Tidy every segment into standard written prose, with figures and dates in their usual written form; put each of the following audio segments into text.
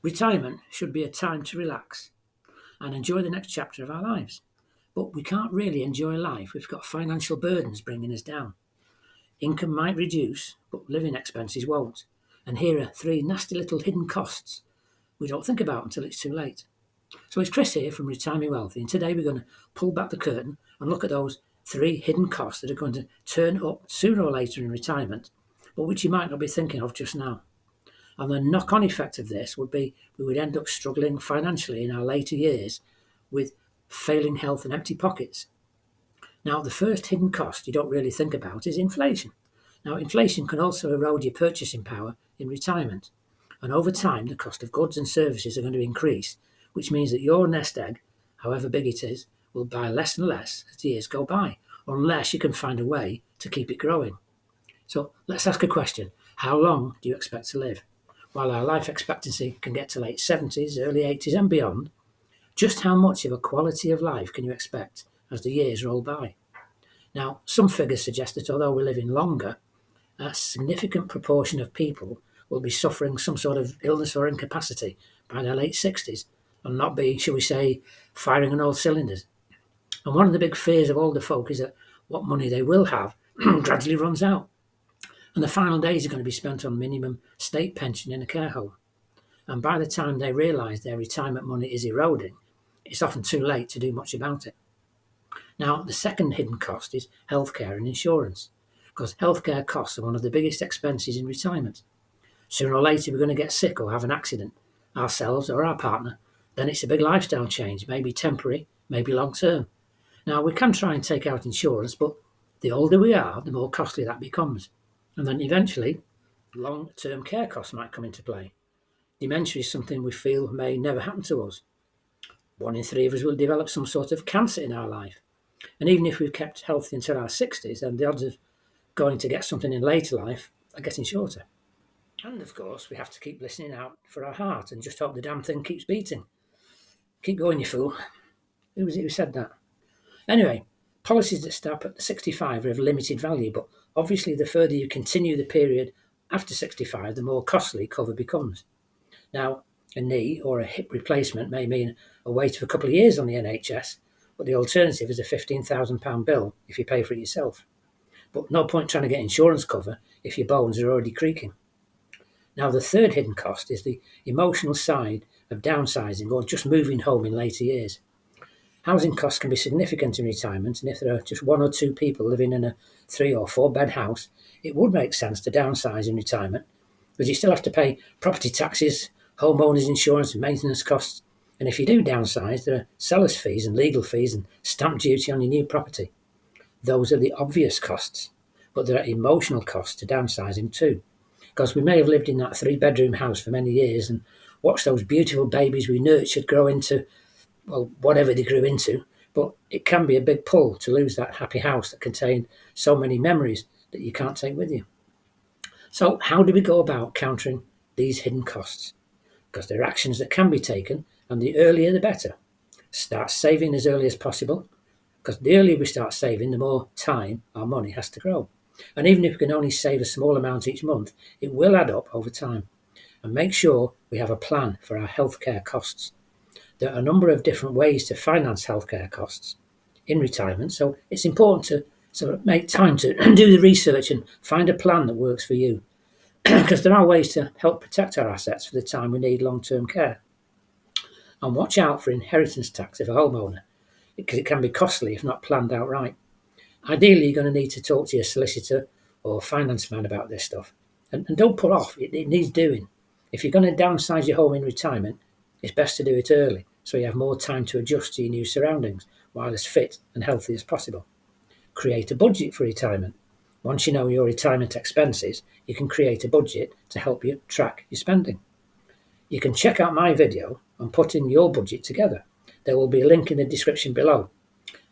Retirement should be a time to relax and enjoy the next chapter of our lives. But we can't really enjoy life if we've got financial burdens bringing us down. Income might reduce, but living expenses won't. And here are three nasty little hidden costs we don't think about until it's too late. So it's Chris here from Retire Me Wealthy, and today we're going to pull back the curtain and look at those three hidden costs that are going to turn up sooner or later in retirement, but which you might not be thinking of just now. And the knock-on effect of this would be we would end up struggling financially in our later years with failing health and empty pockets. Now, the first hidden cost you don't really think about is inflation. Now, inflation can also erode your purchasing power in retirement. And over time, the cost of goods and services are going to increase, which means that your nest egg, however big it is, will buy less and less as the years go by, unless you can find a way to keep it growing. So let's ask a question. How long do you expect to live? While our life expectancy can get to late 70s, early 80s and beyond, just how much of a quality of life can you expect as the years roll by? Now, some figures suggest that although we're living longer, a significant proportion of people will be suffering some sort of illness or incapacity by their late 60s and not be, shall we say, firing on all cylinders. And one of the big fears of older folk is that what money they will have gradually runs out. And the final days are going to be spent on minimum state pension in a care home. And by the time they realise their retirement money is eroding, it's often too late to do much about it. Now, the second hidden cost is healthcare and insurance, because healthcare costs are one of the biggest expenses in retirement. Sooner or later, we're going to get sick or have an accident, ourselves or our partner. Then it's a big lifestyle change, maybe temporary, maybe long term. Now, we can try and take out insurance, but the older we are, the more costly that becomes. And then eventually, long-term care costs might come into play. Dementia is something we feel may never happen to us. 1 in 3 of us will develop some sort of cancer in our life. And even if we've kept healthy until our 60s, then the odds of going to get something in later life are getting shorter. And of course, we have to keep listening out for our heart and just hope the damn thing keeps beating. Keep going, you fool. Who was it who said that? Anyway, policies that start at 65 are of limited value, but obviously the further you continue the period after 65, the more costly cover becomes. Now, a knee or a hip replacement may mean a wait of a couple of years on the NHS, but the alternative is a £15,000 bill if you pay for it yourself. But no point trying to get insurance cover if your bones are already creaking. Now, the third hidden cost is the emotional side of downsizing or just moving home in later years. Housing costs can be significant in retirement, and if there are just 1 or 2 people living in a 3 or 4 bed house, it would make sense to downsize in retirement, because you still have to pay property taxes, homeowners insurance and maintenance costs, and if you do downsize, there are seller's fees and legal fees and stamp duty on your new property. Those are the obvious costs, but there are emotional costs to downsizing too, because we may have lived in that 3-bedroom house for many years and watched those beautiful babies we nurtured grow into, well, whatever they grew into, but it can be a big pull to lose that happy house that contained so many memories that you can't take with you. So how do we go about countering these hidden costs? Because there are actions that can be taken, and the earlier the better. Start saving as early as possible, because the earlier we start saving, the more time our money has to grow. And even if we can only save a small amount each month, it will add up over time. And make sure we have a plan for our healthcare costs. There are a number of different ways to finance healthcare costs in retirement, so it's important to sort of make time to do the research and find a plan that works for you, because there are ways to help protect our assets for the time we need long-term care. And watch out for inheritance tax if a homeowner, because it can be costly if not planned out right. Ideally, you're going to need to talk to your solicitor or finance man about this stuff. And don't put off, it needs doing. If you're going to downsize your home in retirement, it's best to do it early, so you have more time to adjust to your new surroundings while as fit and healthy as possible. Create a budget for retirement. Once you know your retirement expenses, you can create a budget to help you track your spending. You can check out my video on putting your budget together. There will be a link in the description below.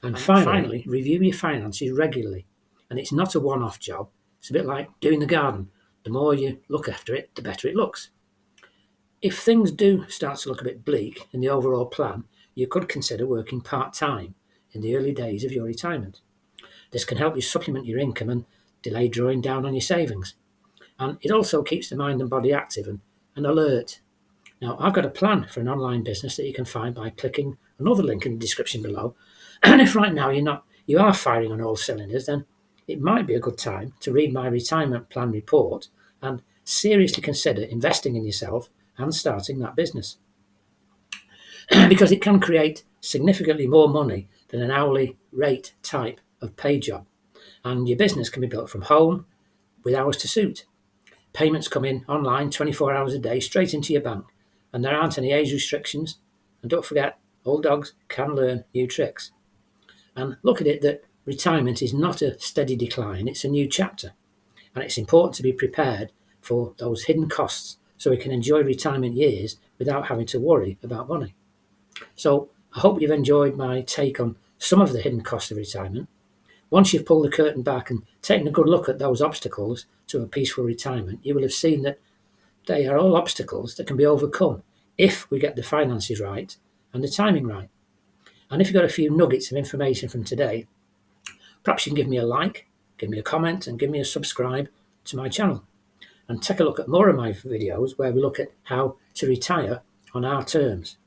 And finally, review your finances regularly. And it's not a one-off job. It's a bit like doing the garden. The more you look after it, the better it looks. If things do start to look a bit bleak in the overall plan, you could consider working part-time in the early days of your retirement. This can help you supplement your income and delay drawing down on your savings. And it also keeps the mind and body active and alert. Now, I've got a plan for an online business that you can find by clicking another link in the description below. And if right now you are firing on all cylinders, then it might be a good time to read my retirement plan report and seriously consider investing in yourself and starting that business. Because it can create significantly more money than an hourly rate type of pay job. And your business can be built from home with hours to suit. Payments come in online 24 hours a day straight into your bank, and there aren't any age restrictions. And don't forget, old dogs can learn new tricks. And look at it that retirement is not a steady decline, it's a new chapter. And it's important to be prepared for those hidden costs so we can enjoy retirement years without having to worry about money. So I hope you've enjoyed my take on some of the hidden costs of retirement. Once you've pulled the curtain back and taken a good look at those obstacles to a peaceful retirement, you will have seen that they are all obstacles that can be overcome if we get the finances right and the timing right. And if you've got a few nuggets of information from today, perhaps you can give me a like, give me a comment, and give me a subscribe to my channel. And take a look at more of my videos where we look at how to retire on our terms.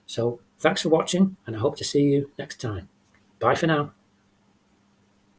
So thanks for watching, and I hope to see you next time. Bye for now.